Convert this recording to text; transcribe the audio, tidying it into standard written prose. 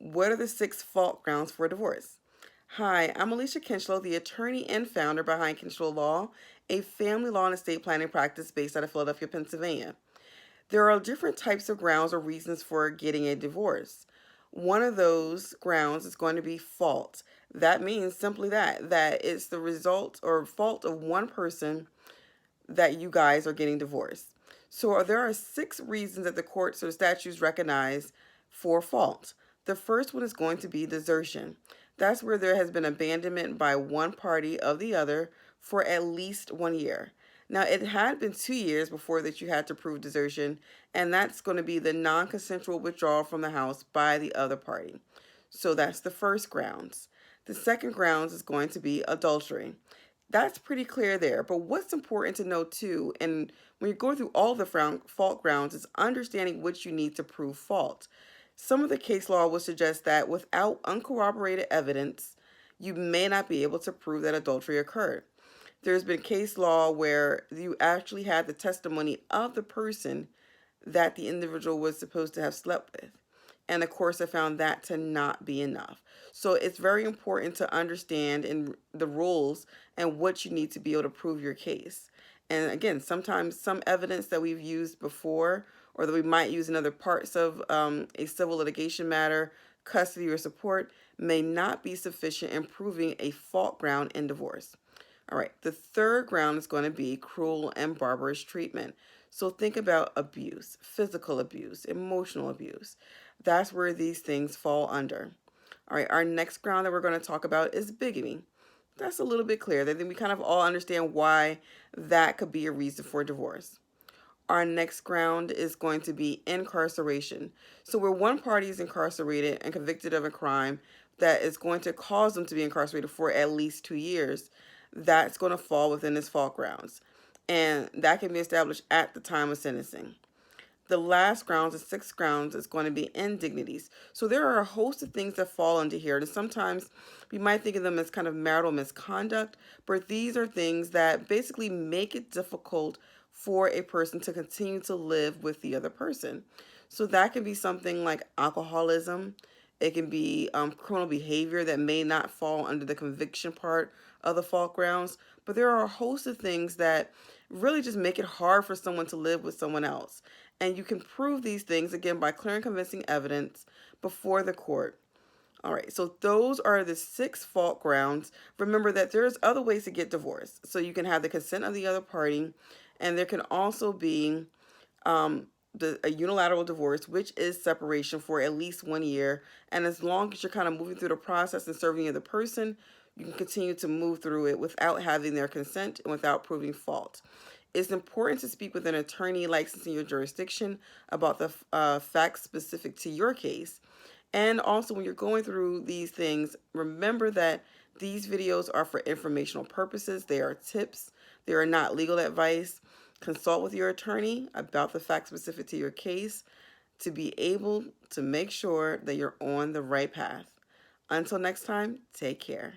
What are the 6 fault grounds for divorce? Hi, I'm Alicia Kinchlow, the attorney and founder behind Kinchlow Law, a family law and estate planning practice based out of Philadelphia, Pennsylvania. There are different types of grounds or reasons for getting a divorce. One of those grounds is going to be fault. That means simply that it's the result or fault of one person that you guys are getting divorced. So there are 6 reasons that the courts or statutes recognize for fault. The first one is going to be desertion. That's where there has been abandonment by one party of the other for at least 1 year. Now, it had been 2 years before that you had to prove desertion, and that's going to be the non-consensual withdrawal from the house by the other party. So that's the first grounds. The second grounds is going to be adultery. That's pretty clear there. But what's important to know too, and when you're going through all the fault grounds, is understanding which you need to prove fault. Some of the case law will suggest that without uncorroborated evidence, you may not be able to prove that adultery occurred. There's been case law where you actually had the testimony of the person that the individual was supposed to have slept with. And of course, I found that to not be enough. So it's very important to understand in the rules and what you need to be able to prove your case. And again, sometimes some evidence that we've used before or that we might use in other parts of a civil litigation matter, custody, or support may not be sufficient in proving a fault ground in divorce. All right, the third ground is going to be cruel and barbarous treatment. So think about abuse, physical abuse, emotional abuse. That's where these things fall under. All right, our next ground that we're going to talk about is bigamy. That's a little bit clear. Then we kind of all understand why that could be a reason for divorce. Our next ground is going to be incarceration. So where one party is incarcerated and convicted of a crime that is going to cause them to be incarcerated for at least 2 years, that's going to fall within this fault grounds. And that can be established at the time of sentencing. The last grounds, the sixth grounds, is going to be indignities. So there are a host of things that fall under here. And sometimes we might think of them as kind of marital misconduct, but these are things that basically make it difficult for a person to continue to live with the other person. So that can be something like alcoholism. It can be criminal behavior that may not fall under the conviction part of the fault grounds. But there are a host of things that really just make it hard for someone to live with someone else. And you can prove these things, again, by clear and convincing evidence before the court. All right, so those are the 6 fault grounds. Remember that there's other ways to get divorced. So you can have the consent of the other party, and there can also be a unilateral divorce, which is separation for at least 1 year. And as long as you're kind of moving through the process and serving the other person, you can continue to move through it without having their consent and without proving fault. It's important to speak with an attorney licensed in your jurisdiction about the facts specific to your case. And also, when you're going through these things, remember that these videos are for informational purposes. They are tips. They are not legal advice. Consult with your attorney about the facts specific to your case to be able to make sure that you're on the right path. Until next time, take care.